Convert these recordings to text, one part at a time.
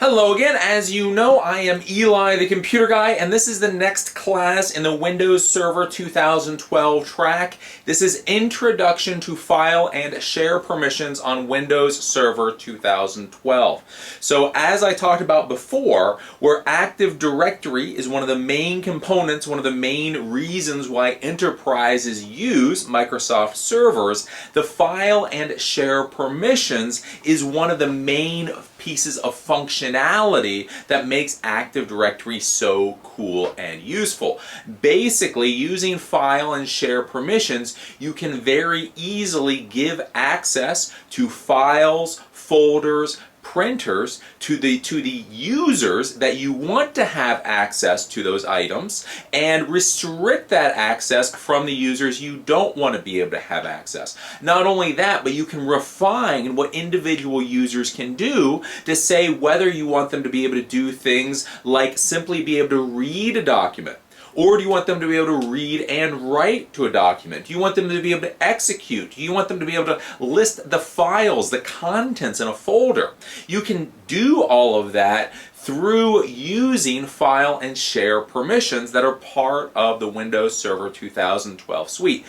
Hello again. As you know, I am Eli the Computer Guy, and this is the next class in the Windows Server 2012 track. This is Introduction to File and Share Permissions on Windows Server 2012. So as I talked about before, where Active Directory is one of the main components, one of the main reasons why enterprises use Microsoft servers, the File and Share Permissions is one of the main pieces of functionality that makes Active Directory so cool and useful. Basically, using File and Share Permissions, you can very easily give access to files, folders, printers to the users that you want to have access to those items, and restrict that access from the users you don't want to be able to have access. Not only that, but you can refine what individual users can do to say whether you want them to be able to do things like simply be able to read a document. Or do you want them to be able to read and write to a document? Do you want them to be able to execute? Do you want them to be able to list the files, the contents in a folder? You can do all of that through using File and Share Permissions that are part of the Windows Server 2012 suite.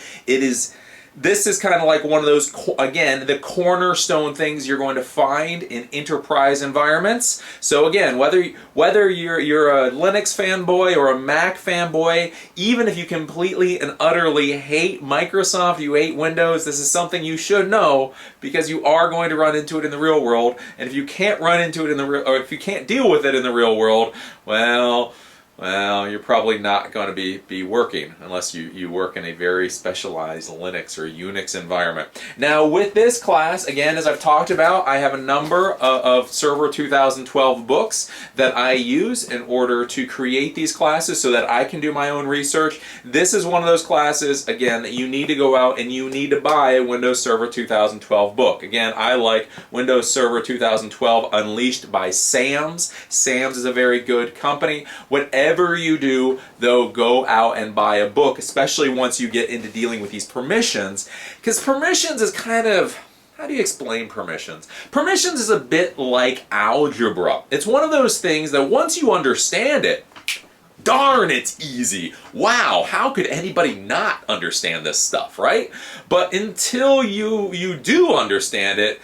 This is kind of like one of those, again, the cornerstone things you're going to find in enterprise environments. So again, whether you're a Linux fanboy or a Mac fanboy, even if you completely and utterly hate Microsoft, you hate Windows, this is something you should know, because you are going to run into it in the real world. And if you can't run into it in the real, or if you can't deal with it in the real world, well, you're probably not going to be working unless you work in a very specialized Linux or Unix environment. Now with this class, again, as I've talked about, I have a number of Server 2012 books that I use in order to create these classes so that I can do my own research. This is one of those classes, again, that you need to go out and you need to buy a Windows Server 2012 book. Again, I like Windows Server 2012 Unleashed by SAMS. SAMS is a very good company. Whatever you do, though, go out and buy a book, especially once you get into dealing with these permissions, because permissions is kind of, how do you explain permissions? Permissions is a bit like algebra. It's one of those things that once you understand it, darn, it's easy. Wow, how could anybody not understand this stuff, right? But until you do understand it,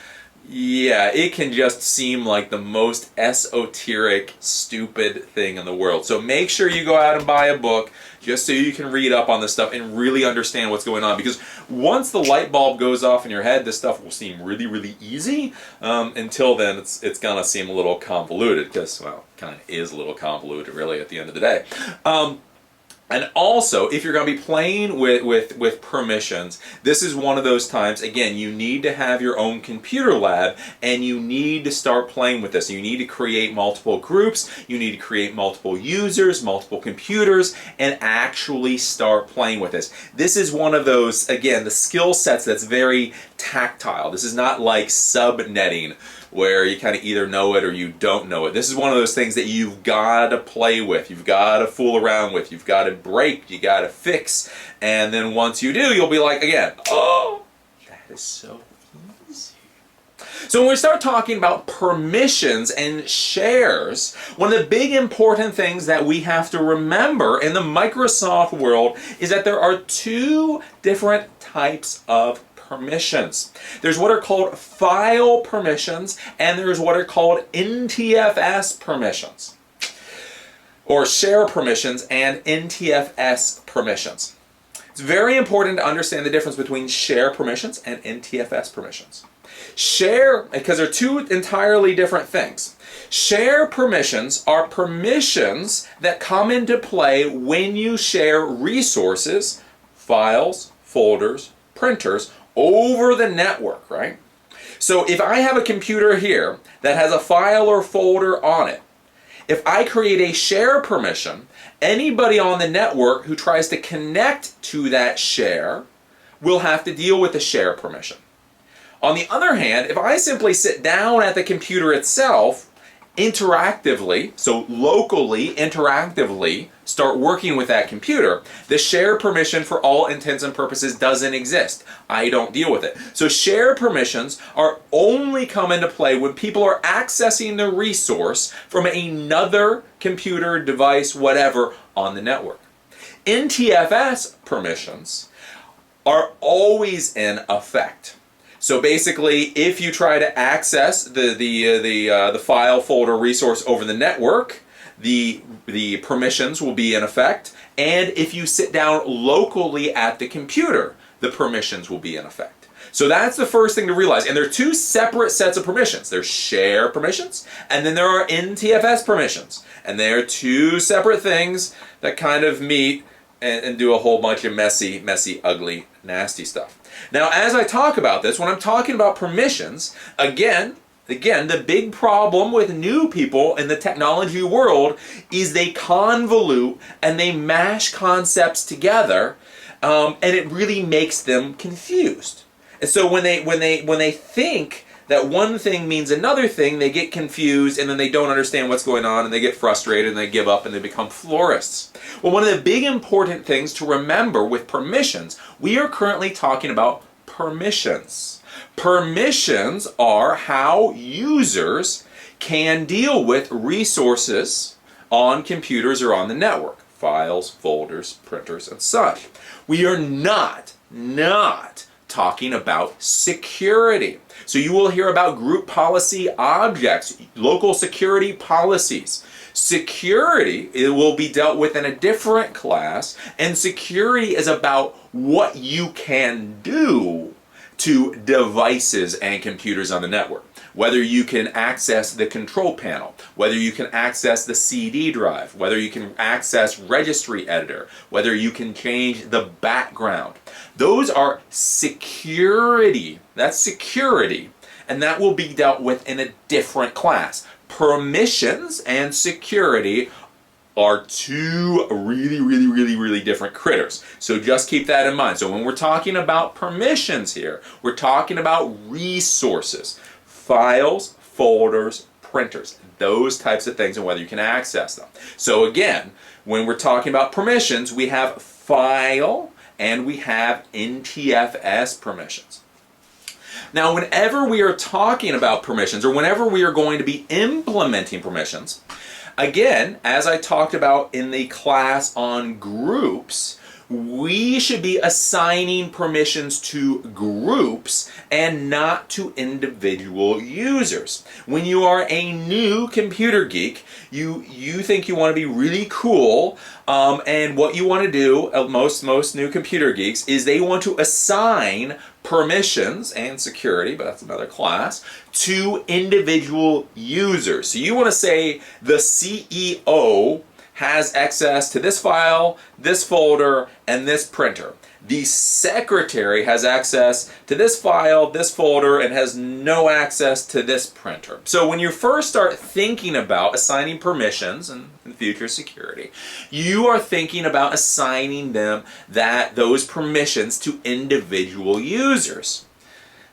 yeah, it can just seem like the most esoteric, stupid thing in the world. So make sure you go out and buy a book just so you can read up on this stuff and really understand what's going on. Because once the light bulb goes off in your head, this stuff will seem really, really easy. Until then, it's going to seem a little convoluted, because, well, it kind of is a little convoluted, really, at the end of the day. And also, if you're going to be playing with permissions, this is one of those times, again, you need to have your own computer lab, and you need to start playing with this. You need to create multiple groups, you need to create multiple users, multiple computers, and actually start playing with this. This is one of those, again, the skill sets that's very tactile. This is not like subnetting, where you kind of either know it or you don't know it. This is one of those things that you've got to play with, you've got to fool around with, you've got to break, you got to fix, and then once you do, you'll be like, again, oh, that is so easy. So when we start talking about permissions and shares, one of the big important things that we have to remember in the Microsoft world is that there are two different types of permissions. There's what are called file permissions, and there's what are called NTFS permissions, or share permissions and NTFS permissions. It's very important to understand the difference between share permissions and NTFS permissions. Share, because they're two entirely different things. Share permissions are permissions that come into play when you share resources, files, folders, printers, over the network, right? So if I have a computer here that has a file or folder on it, if I create a share permission, anybody on the network who tries to connect to that share will have to deal with the share permission. On the other hand, if I simply sit down at the computer itself interactively, so locally, interactively, start working with that computer, the share permission for all intents and purposes doesn't exist. I don't deal with it. So share permissions are only come into play when people are accessing the resource from another computer, device, whatever, on the network. NTFS permissions are always in effect. So basically, if you try to access the file, folder, resource over the network, the permissions will be in effect. And if you sit down locally at the computer, the permissions will be in effect. So that's the first thing to realize. And there are two separate sets of permissions. There's share permissions, and then there are NTFS permissions. And they are two separate things that kind of meet and do a whole bunch of messy, ugly, nasty stuff. Now, as I talk about this, when I'm talking about permissions, again, the big problem with new people in the technology world is they convolute and they mash concepts together, and it really makes them confused. And so when they think that one thing means another thing, they get confused and then they don't understand what's going on and they get frustrated and they give up and they become florists. Well, one of the big important things to remember with permissions, we are currently talking about permissions. Permissions are how users can deal with resources on computers or on the network. Files, folders, printers, and such. We are not talking about security. So you will hear about group policy objects, local security policies. Security, it will be dealt with in a different class, and security is about what you can do to devices and computers on the network. Whether you can access the control panel, whether you can access the CD drive, whether you can access registry editor, whether you can change the background. Those are security. That's security. And that will be dealt with in a different class. Permissions and security are two really different critters. So just keep that in mind. So when we're talking about permissions here, we're talking about resources. Files, folders, printers, those types of things, and whether you can access them. So again, when we're talking about permissions, we have file and we have NTFS permissions. Now, whenever we are talking about permissions, or whenever we are going to be implementing permissions, again, as I talked about in the class on groups, we should be assigning permissions to groups and not to individual users. When you are a new computer geek, you think you want to be really cool, and what you want to do, most new computer geeks, is they want to assign permissions and security, but that's another class, to individual users. So you want to say the CEO has access to this file, this folder, and this printer. The secretary has access to this file, this folder, and has no access to this printer. So when you first start thinking about assigning permissions, and in the future security, you are thinking about assigning those permissions to individual users.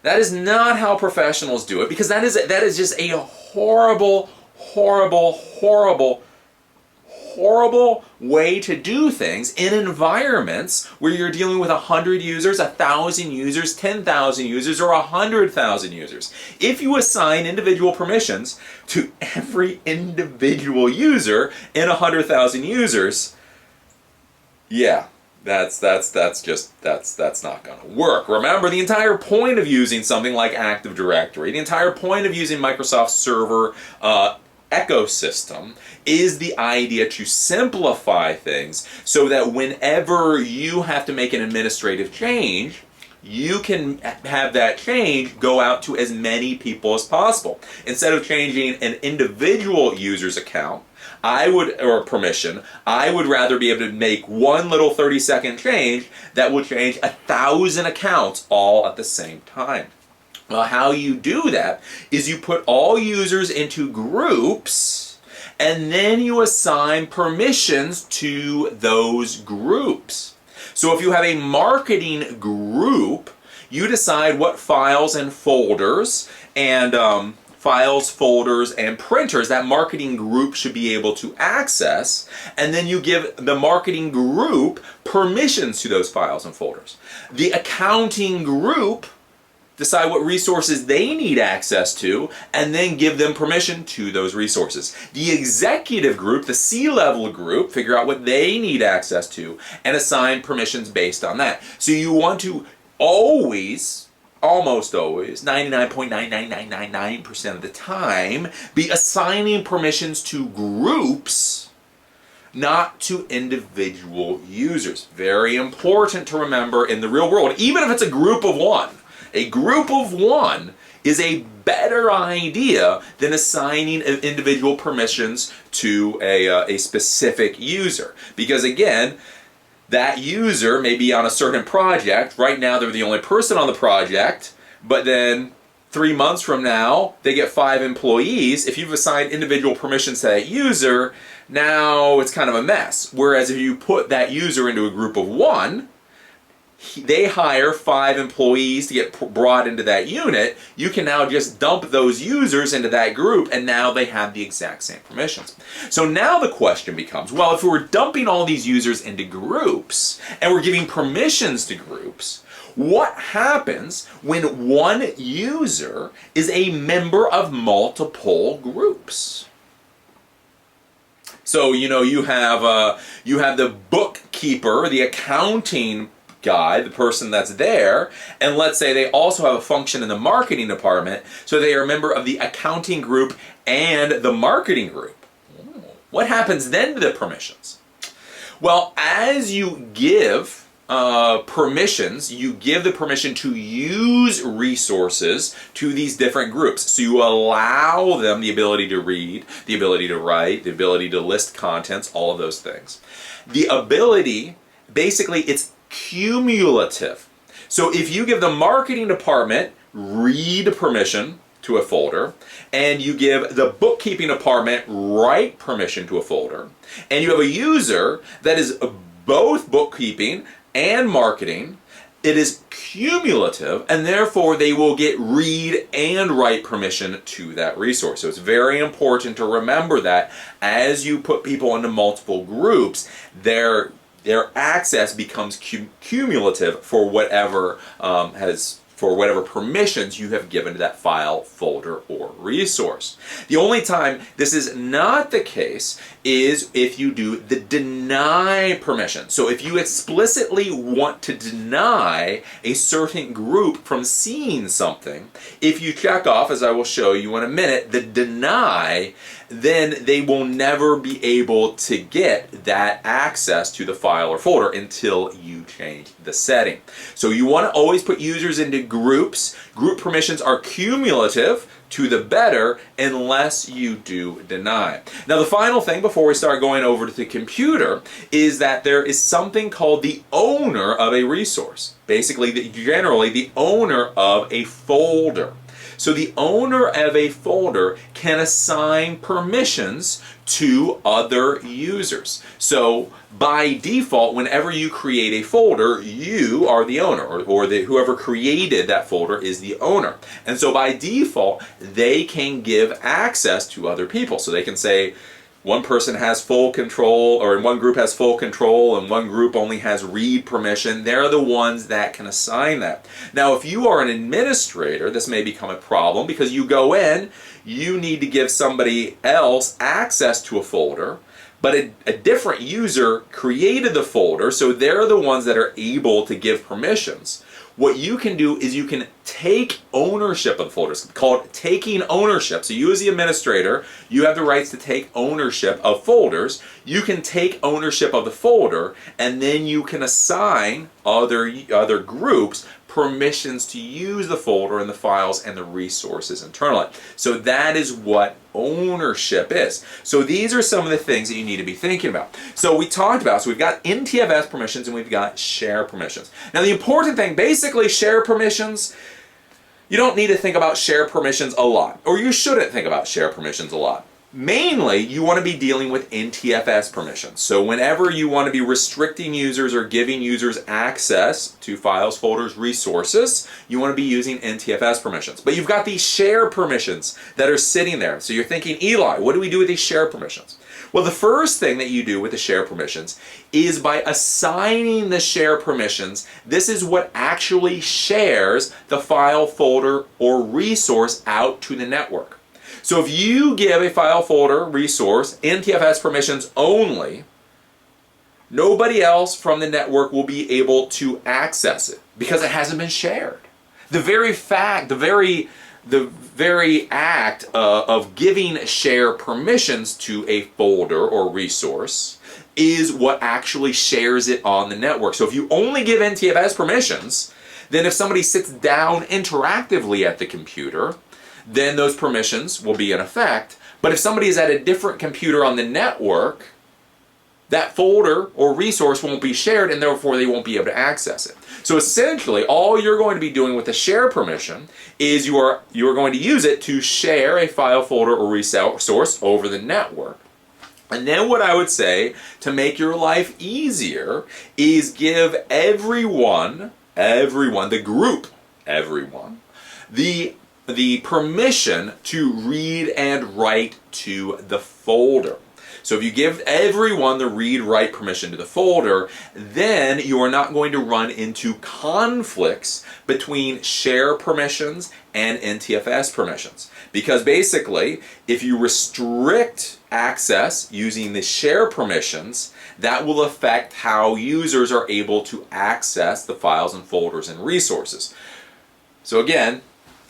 That is not how professionals do it, because that is just a horrible way to do things in environments where you're dealing with 100 users, 1,000 users, 10,000 users, or 100,000 users. If you assign individual permissions to every individual user in 100,000 users, yeah, that's not going to work. Remember, the entire point of using something like Active Directory, the entire point of using Microsoft Server ecosystem is the idea to simplify things so that whenever you have to make an administrative change, you can have that change go out to as many people as possible. Instead of changing an individual user's account, or permission, I would rather be able to make one little 30-second change that will change 1,000 accounts all at the same time. Well, how you do that is you put all users into groups, and then you assign permissions to those groups. So if you have a marketing group, you decide what files and folders and files, folders, and printers that marketing group should be able to access, and then you give the marketing group permissions to those files and folders. The accounting group decide what resources they need access to, and then give them permission to those resources. The executive group, the C-level group, figure out what they need access to and assign permissions based on that. So you want to always, almost always, 99.99999% of the time, be assigning permissions to groups, not to individual users. Very important to remember in the real world, even if it's a group of one. A group of one is a better idea than assigning individual permissions to a specific user. Because again, that user may be on a certain project. Right now they're the only person on the project, but then 3 months from now they get 5 employees. If you've assigned individual permissions to that user, now it's kind of a mess. Whereas if you put that user into a group of one, they hire 5 employees to get brought into that unit, you can now just dump those users into that group, and now they have the exact same permissions. So now the question becomes, well, if we're dumping all these users into groups and we're giving permissions to groups, what happens when one user is a member of multiple groups? So you have the bookkeeper, the accounting guy, the person that's there, and let's say they also have a function in the marketing department, so they are a member of the accounting group and the marketing group. What happens then to the permissions? Well, as you give permissions, you give the permission to use resources to these different groups. So you allow them the ability to read, the ability to write, the ability to list contents, all of those things. The ability, basically, it's cumulative. So if you give the marketing department read permission to a folder, and you give the bookkeeping department write permission to a folder, and you have a user that is both bookkeeping and marketing, it is cumulative, and therefore they will get read and write permission to that resource. So it's very important to remember that as you put people into multiple groups, their access becomes cumulative for whatever permissions you have given to that file, folder, or resource. The only time this is not the case is if you do the deny permission. So if you explicitly want to deny a certain group from seeing something, if you check off, as I will show you in a minute, the deny, then they will never be able to get that access to the file or folder until you change the setting. So you want to always put users into groups. Group permissions are cumulative to the better unless you do deny. Now the final thing before we start going over to the computer is that there is something called the owner of a resource. Basically, generally the owner of a folder. So the owner of a folder can assign permissions to other users. So by default, whenever you create a folder, you are the owner, or whoever created that folder is the owner. And so by default, they can give access to other people. So they can say, one person has full control, or one group has full control, and one group only has read permission. They're the ones that can assign that. Now, if you are an administrator, this may become a problem because you go in, you need to give somebody else access to a folder, but a different user created the folder, so they're the ones that are able to give permissions. What you can do is you can take ownership of the folders. It's called taking ownership. So you as the administrator, you have the rights to take ownership of folders. You can take ownership of the folder, and then you can assign other groups permissions to use the folder and the files and the resources internally. So that is what ownership is. So these are some of the things that you need to be thinking about. So we talked about, so we've got NTFS permissions and we've got share permissions. Now the important thing, basically share permissions, you don't need to think about share permissions a lot, or you shouldn't think about share permissions a lot. Mainly, you want to be dealing with NTFS permissions. So whenever you want to be restricting users or giving users access to files, folders, resources, you want to be using NTFS permissions. But you've got these share permissions that are sitting there. So you're thinking, Eli, what do we do with these share permissions? Well, the first thing that you do with the share permissions is by assigning the share permissions. This is what actually shares the file, folder, or resource out to the network. So if you give a file, folder, resource, NTFS permissions only, nobody else from the network will be able to access it because it hasn't been shared. The very act of giving share permissions to a folder or resource is what actually shares it on the network. So if you only give NTFS permissions, then if somebody sits down interactively at the computer, then those permissions will be in effect. But if somebody is at a different computer on the network, that folder or resource won't be shared, and therefore they won't be able to access it. So essentially, all you're going to be doing with the share permission is you are going to use it to share a file, folder, or resource over the network. And then what I would say to make your life easier is give everyone, the group, the permission to read and write to the folder. So if you give everyone the read-write permission to the folder, then you are not going to run into conflicts between share permissions and NTFS permissions. Because basically, if you restrict access using the share permissions, that will affect how users are able to access the files and folders and resources. So again,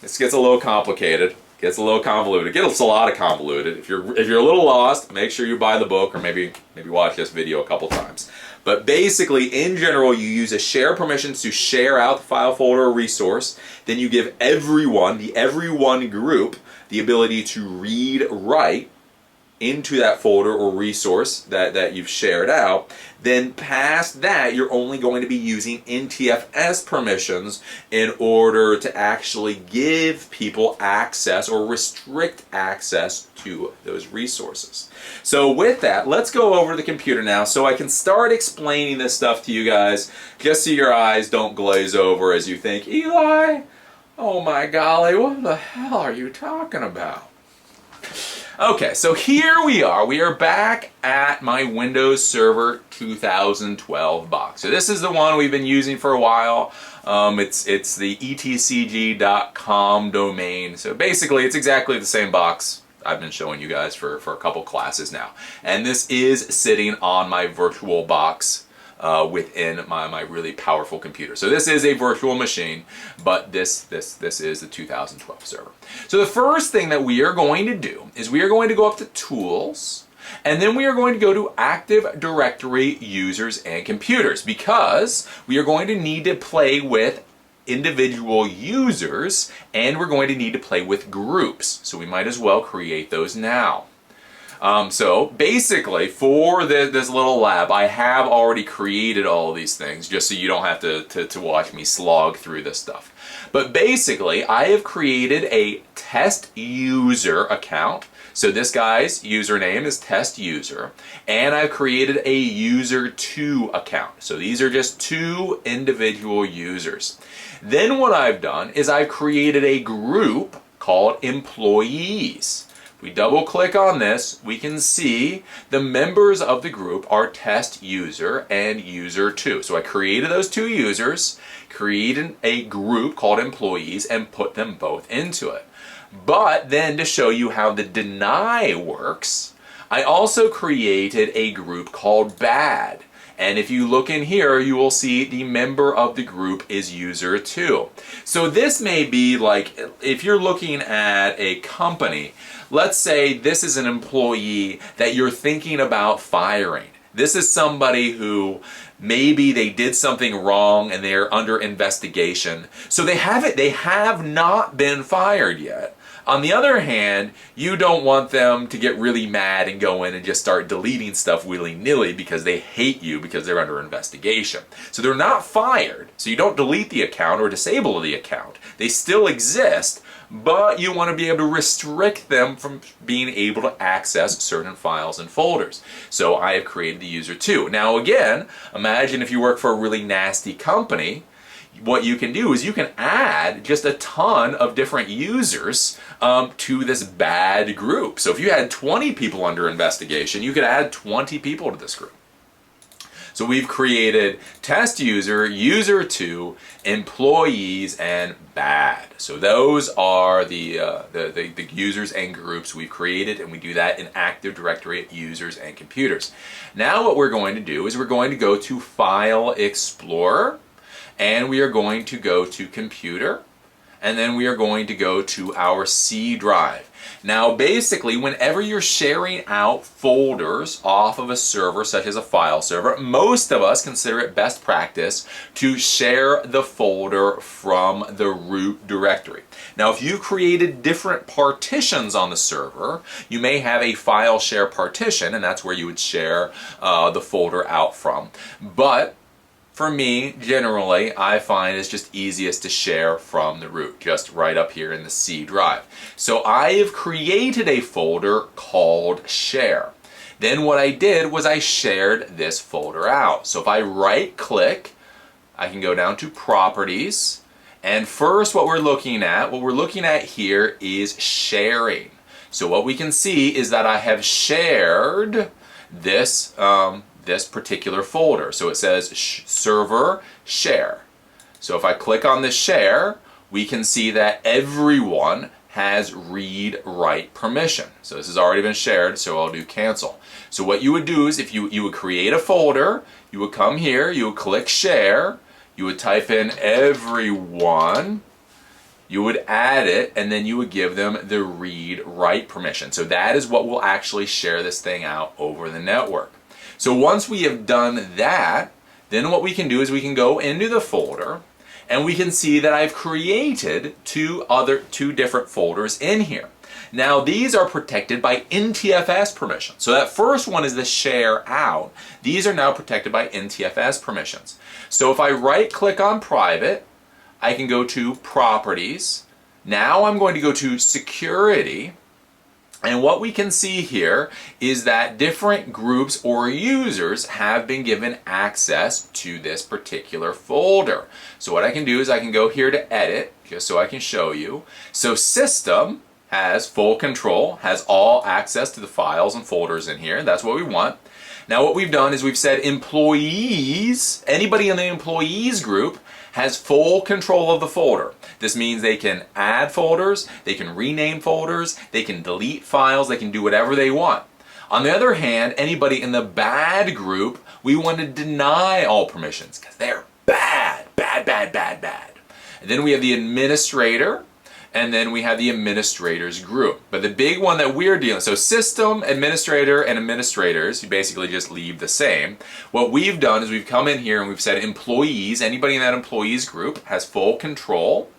this gets a little complicated. Gets a little convoluted. Gets a lot of convoluted. If you're a little lost, make sure you buy the book or maybe watch this video a couple times. But basically, in general, you use a share permissions to share out the file, folder, or resource. Then you give everyone, the everyone group, the ability to read, write into that folder or resource that you've shared out. Then past that, you're only going to be using NTFS permissions in order to actually give people access or restrict access to those resources. So with that, let's go over to the computer now so I can start explaining this stuff to you guys, just so your eyes don't glaze over as you think, Eli, oh my golly, what the hell are you talking about? Okay, so here we are. We are back at my Windows Server 2012 box. So this is the one we've been using for a while. It's the etcg.com domain. So basically, it's exactly the same box I've been showing you guys for a couple classes now. And this is sitting on my virtual box within my really powerful computer. So this is a virtual machine, but this is the 2012 server. So the first thing that we are going to do is we are going to go up to Tools, and then we are going to go to Active Directory Users and Computers, because we are going to need to play with individual users, and we're going to need to play with groups. So we might as well create those now. So basically, for this little lab, I have already created all of these things, just so you don't have to watch me slog through this stuff. But basically, I have created a test user account. So this guy's username is test user, and I've created a user2 account. So these are just two individual users. Then what I've done is I've created a group called employees. We double click on this, we can see the members of the group are test user and user2. So I created those two users, created a group called employees, and put them both into it. But then to show you how the deny works, I also created a group called bad. And if you look in here, you will see the member of the group is user2. So this may be like, if you're looking at a company, let's say this is an employee that you're thinking about firing. This is somebody who maybe they did something wrong and they're under investigation. So they have not been fired yet. On the other hand, you don't want them to get really mad and go in and just start deleting stuff willy-nilly because they hate you because they're under investigation. So they're not fired, so you don't delete the account or disable the account. They still exist, but you want to be able to restrict them from being able to access certain files and folders. So I have created the user 2. Now again, imagine if you work for a really nasty company, what you can do is you can add just a ton of different users to this bad group. So if you had 20 people under investigation, you could add 20 people to this group. So we've created test user, user 2, employees, and bad. So those are the users and groups we've created, and we do that in Active Directory users and computers. Now what we're going to do is we're going to go to File Explorer, and we are going to go to Computer, and then we are going to go to our C drive. Now basically, whenever you're sharing out folders off of a server such as a file server, most of us consider it best practice to share the folder from the root directory. Now if you created different partitions on the server, you may have a file share partition, and that's where you would share the folder out from. But for me, generally, I find it's just easiest to share from the root, just right up here in the C drive. So I have created a folder called Share. Then what I did was I shared this folder out. So if I right click, I can go down to Properties. And first what we're looking at here is sharing. So what we can see is that I have shared this this particular folder. So it says server share. So if I click on the share, we can see that everyone has read-write permission. So this has already been shared, so I'll do cancel. So what you would do is if you would create a folder, you would come here, you would click share, you would type in everyone, you would add it, and then you would give them the read-write permission. So that is what will actually share this thing out over the network. So once we have done that, then what we can do is we can go into the folder, and we can see that I've created two different folders in here. Now these are protected by NTFS permissions. So that first one is the share out. These are now protected by NTFS permissions. So if I right click on private, I can go to Properties. Now I'm going to go to Security. And what we can see here is that different groups or users have been given access to this particular folder. So what I can do is I can go here to Edit, just so I can show you. So System has full control, has all access to the files and folders in here. That's what we want. Now what we've done is we've said employees, anybody in the employees group has full control of the folder. This means they can add folders, they can rename folders, they can delete files, they can do whatever they want. On the other hand, anybody in the bad group, we want to deny all permissions because they're bad, bad, bad, bad, bad. And then we have the administrator, and then we have the administrators group. But the big one that we're dealing with, so system, administrator, and administrators, you basically just leave the same. What we've done is we've come in here and we've said employees, anybody in that employees group has full control.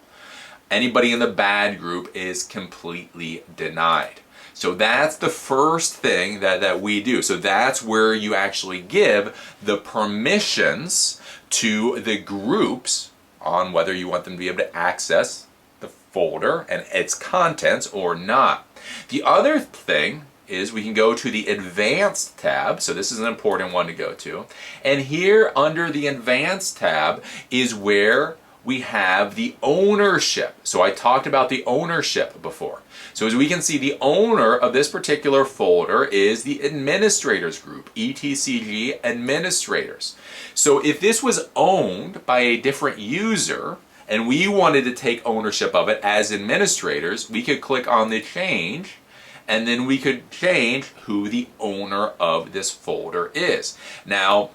Anybody in the bad group is completely denied. So that's the first thing that we do. So that's where you actually give the permissions to the groups on whether you want them to be able to access the folder and its contents or not. The other thing is we can go to the Advanced tab. So this is an important one to go to. And here under the Advanced tab is where we have the ownership. So I talked about the ownership before. So as we can see, the owner of this particular folder is the administrators group, ETCG administrators. So if this was owned by a different user and we wanted to take ownership of it as administrators, we could click on the change, and then we could change who the owner of this folder is. Now,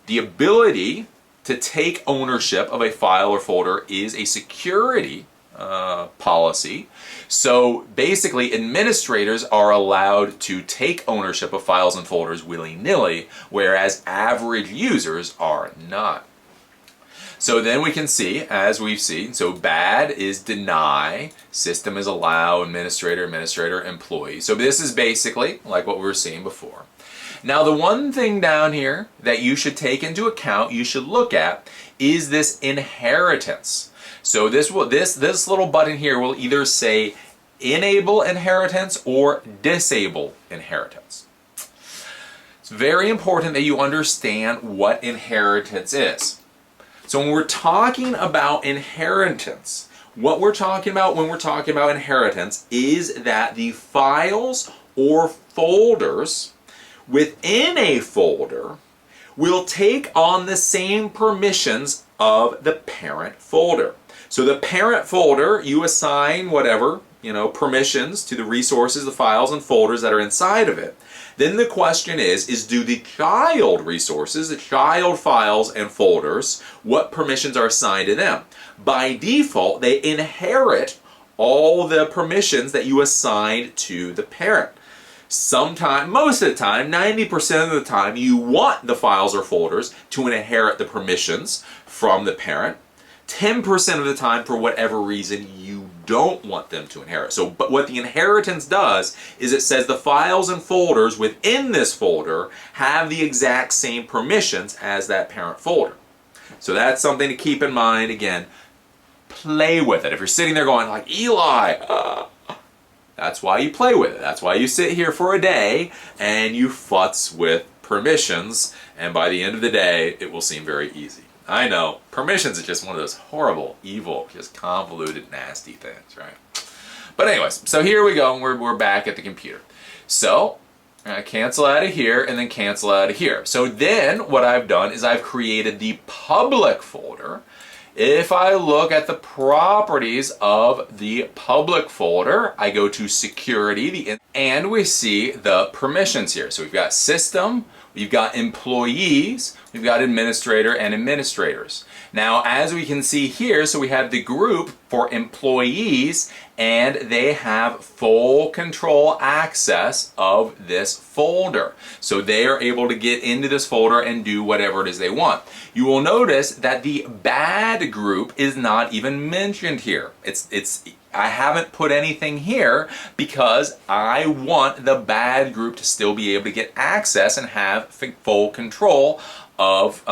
the ability to take ownership of a file or folder is a security policy. So basically, administrators are allowed to take ownership of files and folders willy-nilly, whereas average users are not. So then we can see, as we've seen, so bad is deny, system is allow, administrator, employee. So this is basically like what we were seeing before. Now the one thing down here that you should take into account, you should look at, is this inheritance. So this little button here will either say enable inheritance or disable inheritance. It's very important that you understand what inheritance is. So when we're talking about inheritance, what we're talking about when we're talking about inheritance is that the files or folders within a folder will take on the same permissions of the parent folder. So the parent folder, you assign whatever, permissions to the resources, the files and folders that are inside of it. Then the question is do the child resources, the child files and folders, what permissions are assigned to them? By default, they inherit all the permissions that you assigned to the parent. Most of the time, 90% of the time, you want the files or folders to inherit the permissions from the parent. 10% of the time, for whatever reason, you don't want them to inherit. But what the inheritance does is it says the files and folders within this folder have the exact same permissions as that parent folder. So that's something to keep in mind. Again, play with it. If you're sitting there going like, Eli, that's why you play with it. That's why you sit here for a day and you futz with permissions, and by the end of the day, it will seem very easy. I know, permissions is just one of those horrible, evil, just convoluted, nasty things, right? But anyways, so here we go, and we're back at the computer. So, cancel out of here, and then cancel out of here. So then, what I've done is I've created the public folder. If I look at the properties of the public folder, I go to security, and we see the permissions here. So we've got system, we've got employees, we've got administrator and administrators. Now, as we can see here, so we have the group for employees, and they have full control access of this folder. So they are able to get into this folder and do whatever it is they want. You will notice that the bad group is not even mentioned here. I haven't put anything here because I want the bad group to still be able to get access and have full control of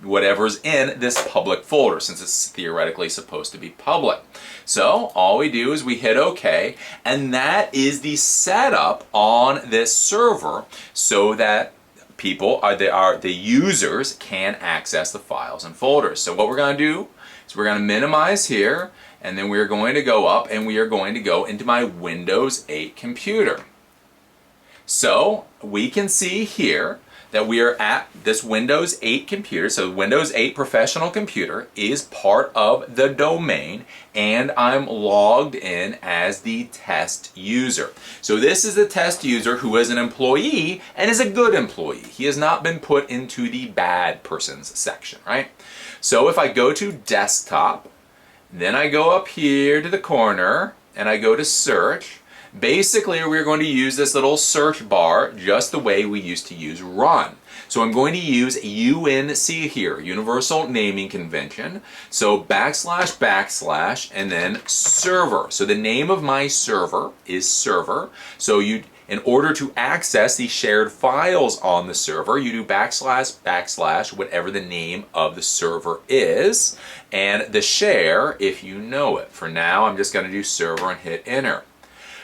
whatever's in this public folder, since it's theoretically supposed to be public. So all we do is we hit OK, and that is the setup on this server so that the users can access the files and folders. So what we're going to do is we're going to minimize here, and then we're going to go up and we are going to go into my Windows 8 computer. So we can see here that we are at this Windows 8 computer. So Windows 8 professional computer is part of the domain, and I'm logged in as the test user. So this is the test user who is an employee and is a good employee. He has not been put into the bad persons section, right? So if I go to desktop, then I go up here to the corner and I go to search. Basically, we're going to use this little search bar just the way we used to use run. So I'm going to use UNC here, Universal Naming Convention. So / and then server. So the name of my server is server. So in order to access the shared files on the server, you do / whatever the name of the server is, and the share if you know it. For now, I'm just going to do server and hit enter.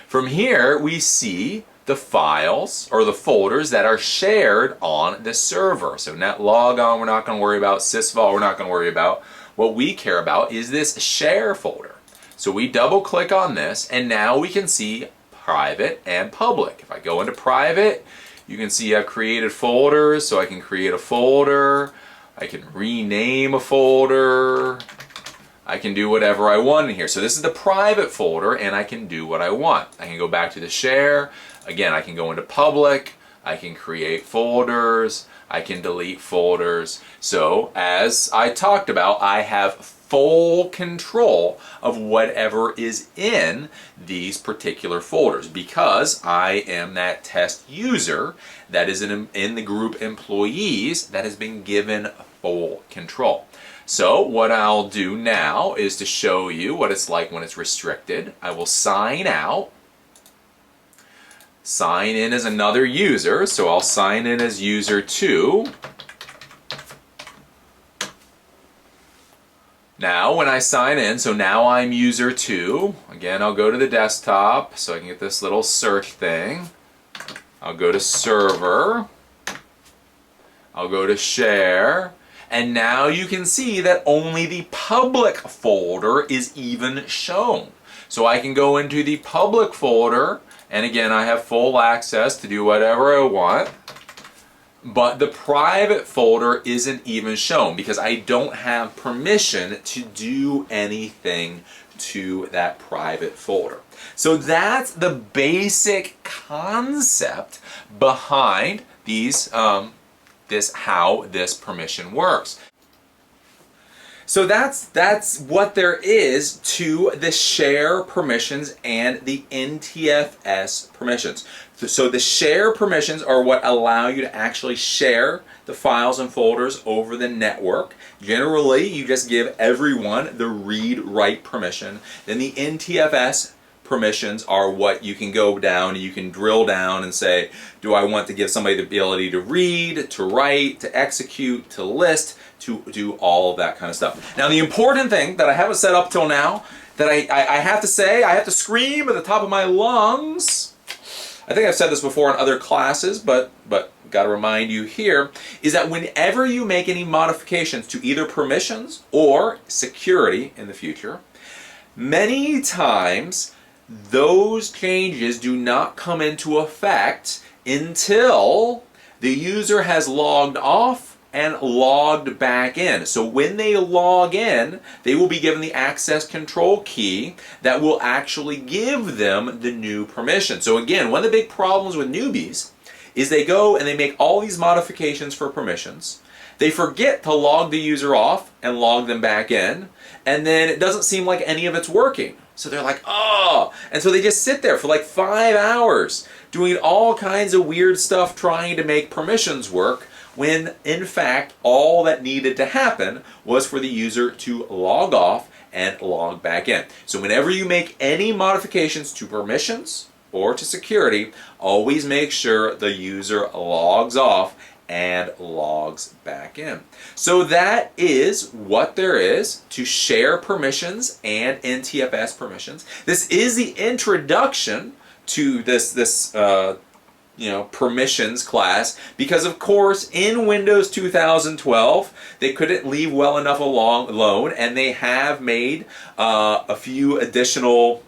From here, we see the files or the folders that are shared on the server. So netlogon, we're not going to worry about. Sysvol, we're not going to worry about. What we care about is this share folder. So we double click on this, and now we can see private and public. If I go into private, you can see I've created folders, so I can create a folder, I can rename a folder, I can do whatever I want in here. So this is the private folder, and I can do what I want. I can go back to the share. Again, I can go into public. I can create folders. I can delete folders. So as I talked about, I have full control of whatever is in these particular folders because I am that test user that is in the group employees that has been given full control. So what I'll do now is to show you what it's like when it's restricted. I will sign out, sign in as another user, so I'll sign in as user 2. Now when I sign in, so now I'm user 2. Again, I'll go to the desktop so I can get this little search thing. I'll go to server. I'll go to share. And now you can see that only the public folder is even shown. So I can go into the public folder, and again, I have full access to do whatever I want. But the private folder isn't even shown because I don't have permission to do anything to that private folder. So that's the basic concept behind these how this permission works. So that's what there is to the share permissions and the NTFS permissions. So the share permissions are what allow you to actually share the files and folders over the network. Generally, you just give everyone the read-write permission. Then the NTFS permissions are what you can go down, you can drill down and say, do I want to give somebody the ability to read, to write, to execute, to list, to do all of that kind of stuff. Now the important thing that I haven't said up till now, that I have to say, I have to scream at the top of my lungs, I think I've said this before in other classes, but got to remind you here, is that whenever you make any modifications to either permissions or security in the future, many times those changes do not come into effect until the user has logged off and logged back in. So when they log in, they will be given the access control key that will actually give them the new permission. So again, one of the big problems with newbies is they go and they make all these modifications for permissions. They forget to log the user off and log them back in, and then it doesn't seem like any of it's working. So they're like, oh, and so they just sit there for like 5 hours doing all kinds of weird stuff trying to make permissions work, when in fact all that needed to happen was for the user to log off and log back in. So whenever you make any modifications to permissions or to security, always make sure the user logs off and logs back in. So that is what there is to share permissions and NTFS permissions. This is the introduction to this permissions class, because of course in Windows 2012 they couldn't leave well enough alone, and they have made a few additional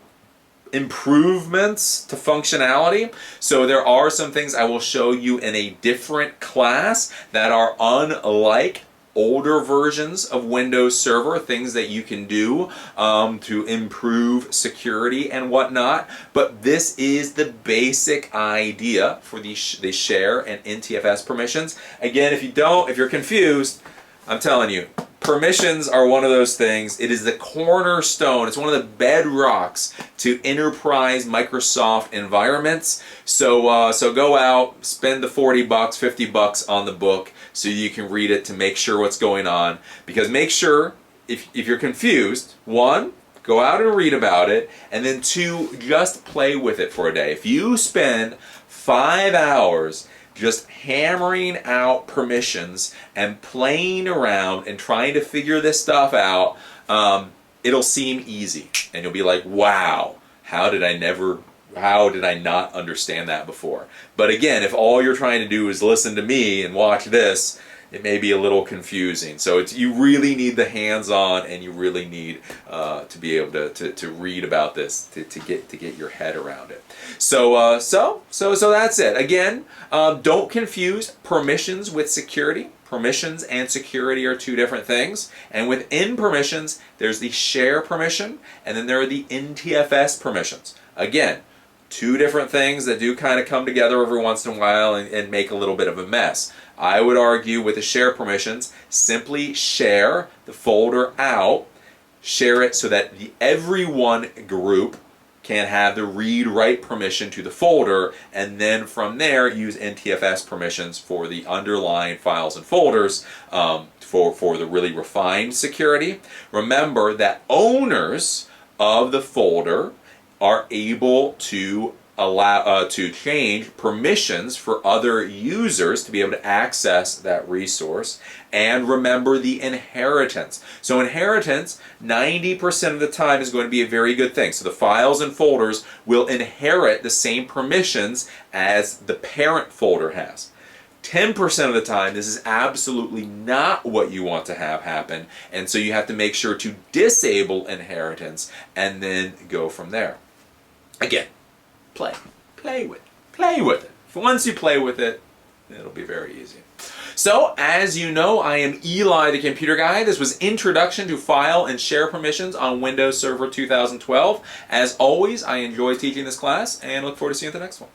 improvements to functionality. So there are some things I will show you in a different class that are unlike older versions of Windows Server, things that you can do to improve security and whatnot. But this is the basic idea for the share and NTFS permissions. Again, if you're confused, I'm telling you, permissions are one of those things. It is the cornerstone. It's one of the bedrocks to enterprise Microsoft environments. So go out, spend the $40, $50 on the book so you can read it to make sure what's going on. Because make sure, if you're confused, 1, go out and read about it, and then 2, just play with it for a day. If you spend 5 hours just hammering out permissions and playing around and trying to figure this stuff out, it'll seem easy. And you'll be like, wow, how did I not understand that before? But again, if all you're trying to do is listen to me and watch this, it may be a little confusing. So you really need the hands-on, and you really need to be able to read about this to get your head around it. So that's it. Again, don't confuse permissions with security. Permissions and security are two different things. And within permissions, there's the share permission, and then there are the NTFS permissions. Again, two different things that do kind of come together every once in a while and make a little bit of a mess. I would argue with the share permissions, simply share the folder out, share it so that the everyone group can have the read-write permission to the folder, and then from there use NTFS permissions for the underlying files and folders for the really refined security. Remember that owners of the folder are able to to change permissions for other users to be able to access that resource. And remember the inheritance. So inheritance, 90% of the time, is going to be a very good thing. So the files and folders will inherit the same permissions as the parent folder has. 10% of the time, this is absolutely not what you want to have happen, and so you have to make sure to disable inheritance and then go from there. Again, play with it. Once you play with it, it'll be very easy. So, as you know, I am Eli the Computer Guy. This was Introduction to File and Share Permissions on Windows Server 2012. As always, I enjoy teaching this class and look forward to seeing you at the next one.